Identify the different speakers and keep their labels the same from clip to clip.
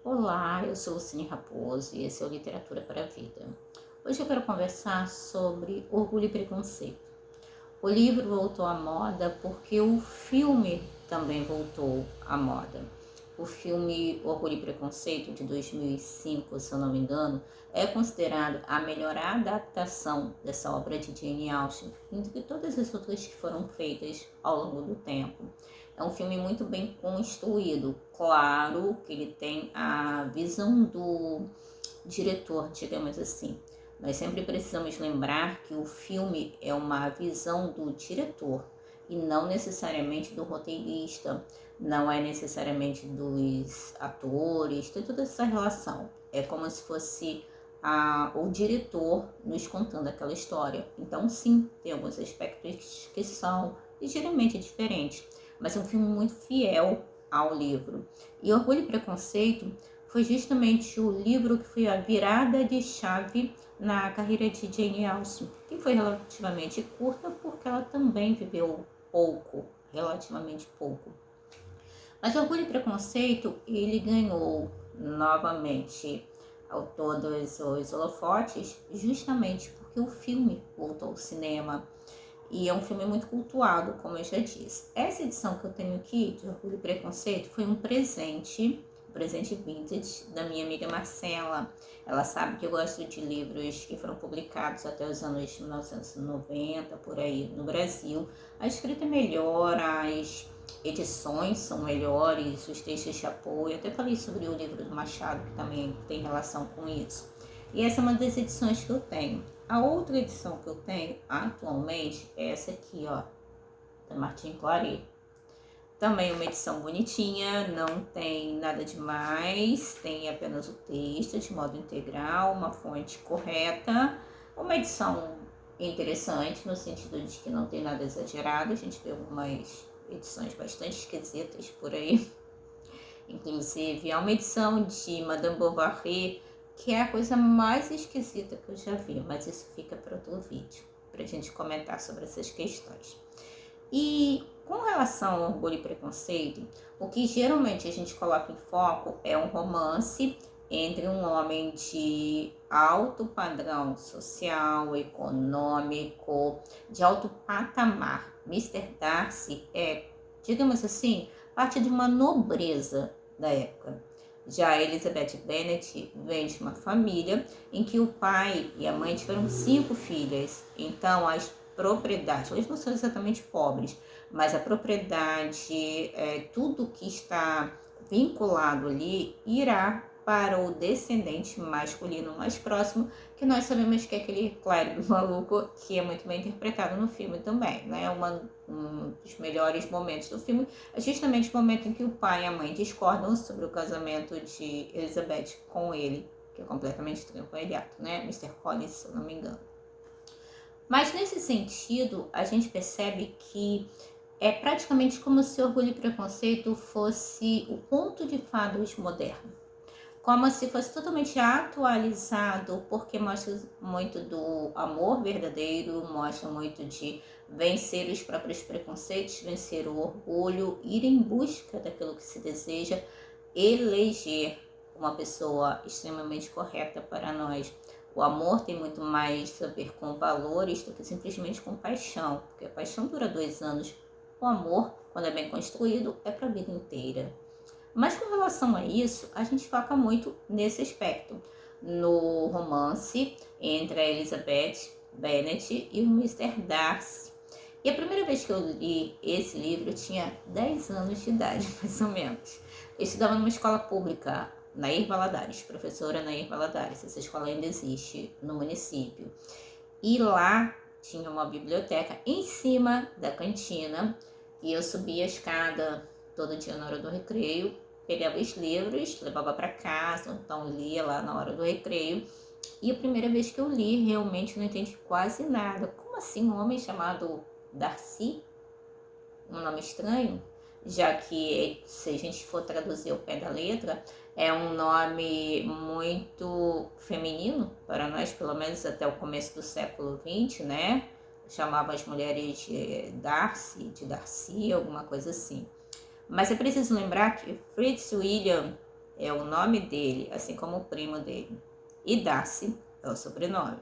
Speaker 1: Olá, eu sou Lucine Raposo e esse é o Literatura para a Vida. Hoje eu quero conversar sobre Orgulho e Preconceito. O livro voltou à moda porque o filme também voltou à moda. O filme Orgulho e Preconceito, de 2005, se eu não me engano, é considerado a melhor adaptação dessa obra de Jane Austen, entre todas as outras que foram feitas ao longo do tempo. É um filme muito bem construído. Claro que ele tem a visão do diretor, digamos assim. Nós sempre precisamos lembrar que o filme é uma visão do diretor e não necessariamente do roteirista, não é necessariamente dos atores, tem toda essa relação. É como se fosse o diretor nos contando aquela história. Então, sim, tem alguns aspectos que são ligeiramente diferentes, mas é um filme muito fiel ao livro. E Orgulho e Preconceito foi justamente o livro que foi a virada de chave na carreira de Jane Austen, que foi relativamente curta porque ela também viveu pouco, relativamente pouco. Mas Orgulho e Preconceito, ele ganhou novamente ao todos os holofotes justamente porque o filme voltou ao cinema. E é um filme muito cultuado, como eu já disse. Essa edição que eu tenho aqui, de Orgulho e Preconceito, foi um presente vintage da minha amiga Marcela. Ela sabe que eu gosto de livros que foram publicados até os anos 1990, por aí, no Brasil. A escrita é melhor, as edições são melhores, os textos de apoio. Eu até falei sobre o livro do Machado, que também tem relação com isso. E essa é uma das edições que eu tenho. A outra edição que eu tenho atualmente é essa aqui, ó, da Martin Claret. Também uma edição bonitinha, não tem nada demais, tem apenas o texto de modo integral, uma fonte correta, uma edição interessante no sentido de que não tem nada exagerado. A gente vê algumas edições bastante esquisitas por aí. Inclusive, há uma edição de Madame Bovary que é a coisa mais esquisita que eu já vi, mas isso fica para outro vídeo, para a gente comentar sobre essas questões. E com relação ao Orgulho e Preconceito, o que geralmente a gente coloca em foco é um romance entre um homem de alto padrão social, econômico, de alto patamar. Mr. Darcy é, digamos assim, parte de uma nobreza da época. Já a Elizabeth Bennet vem de uma família em que o pai e a mãe tiveram 5 filhas. Então, as propriedades, eles não são exatamente pobres, mas a propriedade, tudo que está vinculado ali, irá para o descendente masculino mais próximo, que nós sabemos que é aquele clérigo maluco, que é muito bem interpretado no filme também, né? Um dos melhores momentos do filme é justamente o momento em que o pai e a mãe discordam sobre o casamento de Elizabeth com ele, que é completamente trampoelhado, né? Mr. Collins, se eu não me engano. Mas nesse sentido, a gente percebe que é praticamente como se Orgulho e Preconceito fosse o conto de fadas moderno. Como se fosse totalmente atualizado, porque mostra muito do amor verdadeiro, mostra muito de vencer os próprios preconceitos, vencer o orgulho, ir em busca daquilo que se deseja, eleger uma pessoa extremamente correta para nós. O amor tem muito mais a ver com valores do que simplesmente com paixão, porque a paixão dura 2 anos. O amor, quando é bem construído, é para a vida inteira. Mas com relação a isso, a gente foca muito nesse aspecto, no romance entre a Elizabeth Bennet e o Mr. Darcy. E a primeira vez que eu li esse livro, eu tinha 10 anos de idade, mais ou menos. Eu estudava numa escola pública, Nair Valadares, professora Nair Valadares. Essa escola ainda existe no município. E lá tinha uma biblioteca em cima da cantina, e eu subia a escada todo dia na hora do recreio, pegava os livros, levava para casa, então lia lá na hora do recreio. E a primeira vez que eu li, realmente não entendi quase nada. Como assim um homem chamado Darcy? Um nome estranho? Já que, se a gente for traduzir o pé da letra, é um nome muito feminino para nós, pelo menos até o começo do século XX, né? Chamava as mulheres de Darcy, de Darcy, alguma coisa assim. Mas é preciso lembrar que Fritz William é o nome dele, assim como o primo dele. E Darcy é o sobrenome.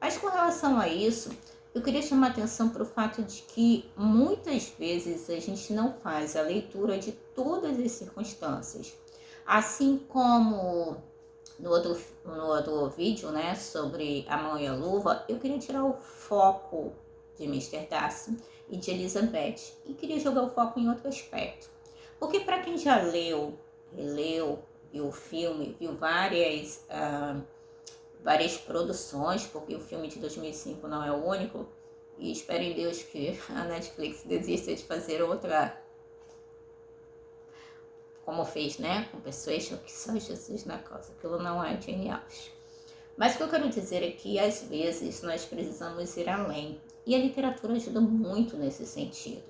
Speaker 1: Mas com relação a isso, eu queria chamar a atenção para o fato de que muitas vezes a gente não faz a leitura de todas as circunstâncias. Assim como no outro vídeo, né, sobre a mão e a luva, eu queria tirar o foco de Mr. Darcy e de Elizabeth e queria jogar o foco em outro aspecto. Porque para quem já leu, releu, viu o filme, viu várias produções, porque o filme de 2005 não é o único, e espero em Deus que a Netflix desista de fazer outra, como fez, né, com Persuasion, que só Jesus na causa, aquilo não é genial. Mas o que eu quero dizer é que, às vezes, nós precisamos ir além, e a literatura ajuda muito nesse sentido.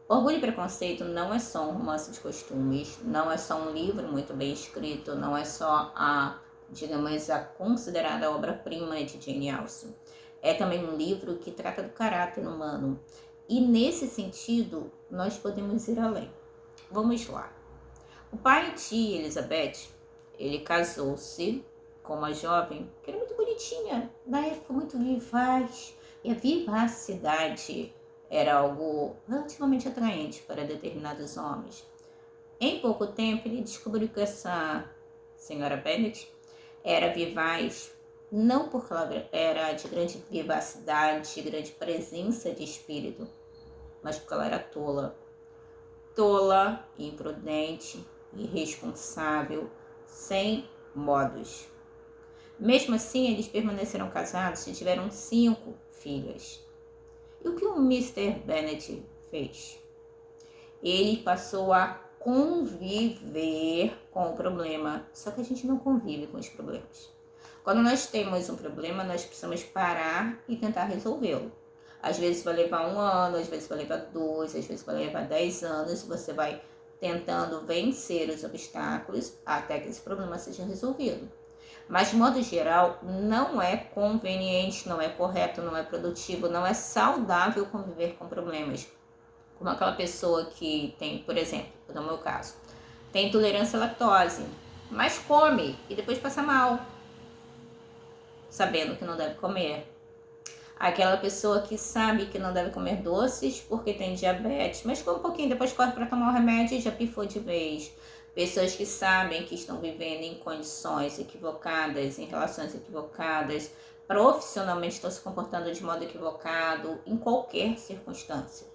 Speaker 1: Orgulho e Preconceito não é só um romance de costumes, não é só um livro muito bem escrito, não é só digamos, a considerada obra-prima de Jane Austen. É também um livro que trata do caráter humano. E nesse sentido, nós podemos ir além. Vamos lá. O pai de Elizabeth, ele casou-se com uma jovem que era muito bonitinha, na época muito vivaz. E a vivacidade era algo relativamente atraente para determinados homens. Em pouco tempo, ele descobriu que essa senhora Bennet era vivaz, não porque ela era de grande vivacidade, de grande presença de espírito, mas porque ela era tola. Tola, imprudente, irresponsável, sem modos. Mesmo assim, eles permaneceram casados e tiveram 5 filhas. E o que o Mr. Bennet fez? Ele passou a conviver com o problema, só que a gente não convive com os problemas. Quando nós temos um problema, nós precisamos parar e tentar resolvê-lo. Às vezes vai levar 1 ano, às vezes vai levar 2, às vezes vai levar 10 anos, você vai tentando vencer os obstáculos até que esse problema seja resolvido. Mas, de modo geral, não é conveniente, não é correto, não é produtivo, não é saudável conviver com problemas. Como aquela pessoa que tem, por exemplo, no meu caso, tem intolerância à lactose, mas come e depois passa mal, sabendo que não deve comer. Aquela pessoa que sabe que não deve comer doces porque tem diabetes, mas come um pouquinho, depois corre para tomar o remédio e já pifou de vez. Pessoas que sabem que estão vivendo em condições equivocadas, em relações equivocadas, profissionalmente estão se comportando de modo equivocado, em qualquer circunstância.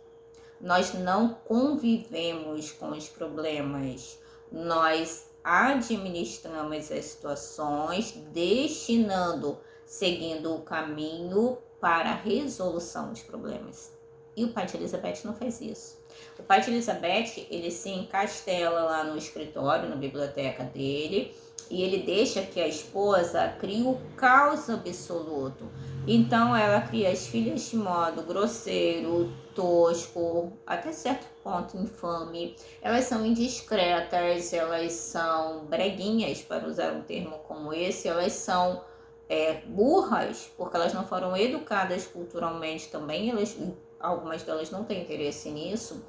Speaker 1: Nós não convivemos com os problemas, nós administramos as situações, seguindo o caminho para a resolução dos problemas. E o pai de Elizabeth não faz isso. O pai de Elizabeth, ele se encastela lá no escritório, na biblioteca dele, e ele deixa que a esposa crie o caos absoluto. Então ela cria as filhas de modo grosseiro, tosco, até certo ponto infame. Elas são indiscretas, elas são breguinhas, para usar um termo como esse, elas são burras, porque elas não foram educadas culturalmente também, algumas delas não têm interesse nisso.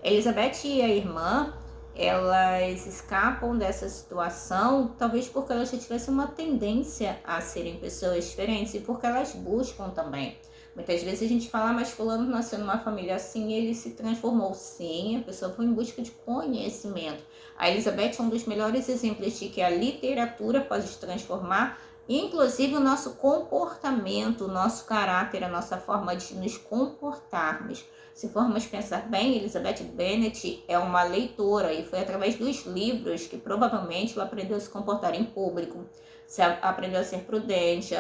Speaker 1: Elizabeth e a irmã, elas escapam dessa situação, talvez porque elas já tivessem uma tendência a serem pessoas diferentes e porque elas buscam também. Muitas vezes a gente fala, mas fulano nasceu numa família assim e ele se transformou. Sim, a pessoa foi em busca de conhecimento. A Elizabeth é um dos melhores exemplos de que a literatura pode se transformar, inclusive o nosso comportamento, o nosso caráter, a nossa forma de nos comportarmos. Se formos pensar bem, Elizabeth Bennet é uma leitora e foi através dos livros que provavelmente ela aprendeu a se comportar em público, aprendeu a ser prudente,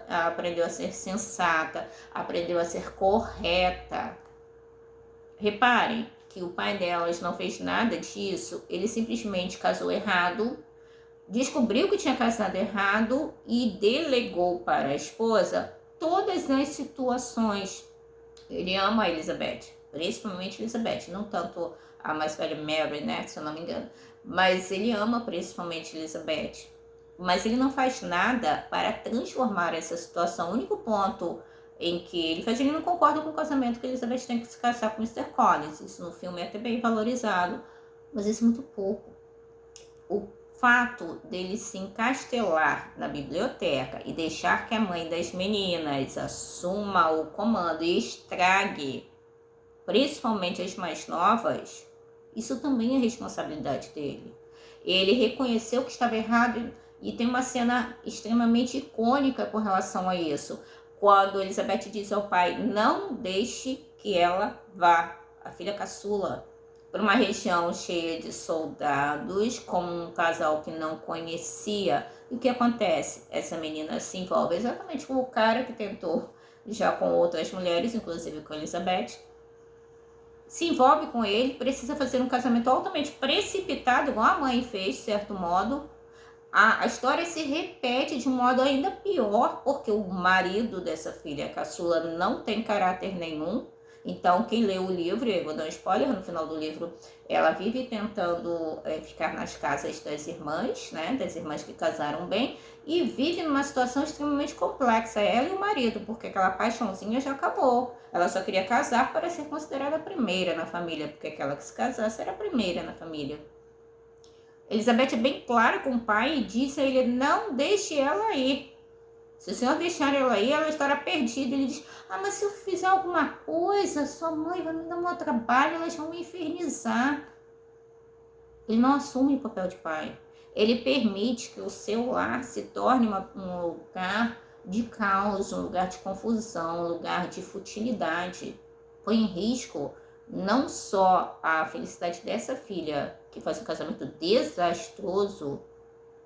Speaker 1: aprendeu a ser sensata, aprendeu a ser correta. Reparem que o pai delas não fez nada disso, ele simplesmente casou errado, descobriu que tinha casado errado e delegou para a esposa todas as situações. Ele ama a Elizabeth, principalmente Elizabeth, não tanto a mais velha Mary, né, se eu não me engano, mas ele ama principalmente Elizabeth. Mas ele não faz nada para transformar essa situação. O único ponto em que ele faz, ele não concorda com o casamento que Elizabeth tem que se casar com Mr. Collins. Isso no filme é até bem valorizado, mas isso é muito pouco. O fato dele se encastelar na biblioteca e deixar que a mãe das meninas assuma o comando e estrague, principalmente as mais novas, isso também é responsabilidade dele. Ele reconheceu que estava errado e tem uma cena extremamente icônica com relação a isso. Quando Elizabeth diz ao pai, não deixe que ela vá, a filha caçula, para uma região cheia de soldados, como um casal que não conhecia. E o que acontece? Essa menina se envolve exatamente com o cara que tentou já com outras mulheres, inclusive com Elizabeth. Se envolve com ele, precisa fazer um casamento altamente precipitado, igual a mãe fez, de certo modo. A história se repete de um modo ainda pior, porque o marido dessa filha caçula não tem caráter nenhum. Então, quem lê o livro, eu vou dar um spoiler no final do livro, ela vive tentando ficar nas casas das irmãs, né, das irmãs que casaram bem, e vive numa situação extremamente complexa, ela e o marido, porque aquela paixãozinha já acabou. Ela só queria casar para ser considerada a primeira na família, porque aquela que se casasse era a primeira na família. Elizabeth é bem clara com o pai e diz a ele, não deixe ela ir. Se o senhor deixar ela ir, ela estará perdida. Ele diz, mas se eu fizer alguma coisa, sua mãe vai me dar um trabalho, elas vão me infernizar. Ele não assume o papel de pai. Ele permite que o seu lar se torne um lugar de caos, um lugar de confusão, um lugar de futilidade. Põe em risco não só a felicidade dessa filha, que faz um casamento desastroso,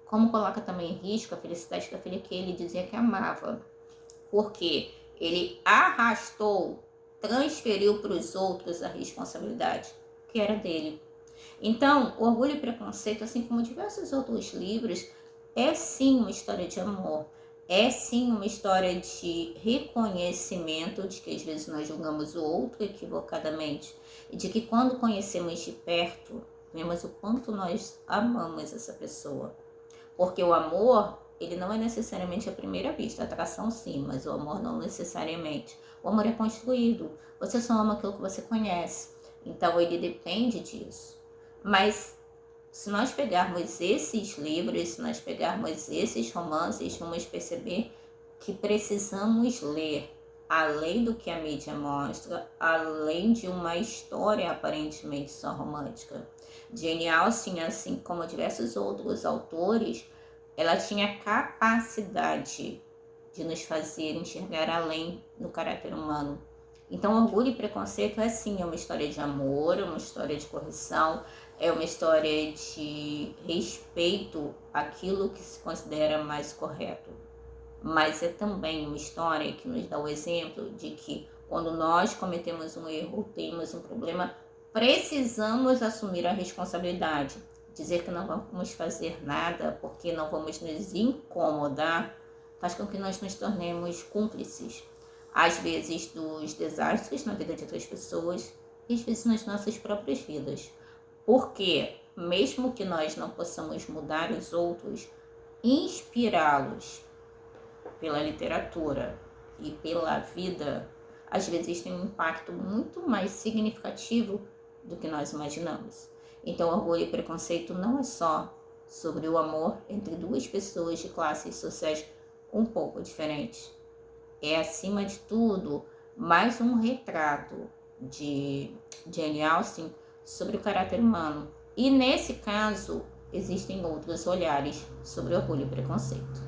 Speaker 1: como coloca também em risco a felicidade da filha que ele dizia que amava. Porque ele arrastou, transferiu para os outros a responsabilidade que era dele. Então, Orgulho e Preconceito, assim como diversos outros livros, é sim uma história de amor. É sim uma história de reconhecimento de que às vezes nós julgamos o outro equivocadamente. E de que quando conhecemos de perto, vemos o quanto nós amamos essa pessoa. Porque o amor, ele não é necessariamente à primeira vista. A atração sim, mas o amor não necessariamente. O amor é construído. Você só ama aquilo que você conhece. Então ele depende disso. Mas se nós pegarmos esses livros, se nós pegarmos esses romances, vamos perceber que precisamos ler, além do que a mídia mostra, além de uma história aparentemente só romântica. Jane Austen, assim como diversos outros autores, ela tinha capacidade de nos fazer enxergar além do caráter humano. Então, Orgulho e Preconceito é sim uma história de amor, uma história de correção, é uma história de respeito àquilo que se considera mais correto. Mas é também uma história que nos dá o exemplo de que quando nós cometemos um erro, temos um problema, precisamos assumir a responsabilidade. Dizer que não vamos fazer nada porque não vamos nos incomodar faz com que nós nos tornemos cúmplices, às vezes dos desastres na vida de outras pessoas e às vezes nas nossas próprias vidas. Porque, mesmo que nós não possamos mudar os outros, inspirá-los pela literatura e pela vida, às vezes tem um impacto muito mais significativo do que nós imaginamos. Então, Orgulho e Preconceito não é só sobre o amor entre duas pessoas de classes sociais um pouco diferentes. É, acima de tudo, mais um retrato de Jane Austen sobre o caráter humano. E, nesse caso, existem outros olhares sobre Orgulho e Preconceito.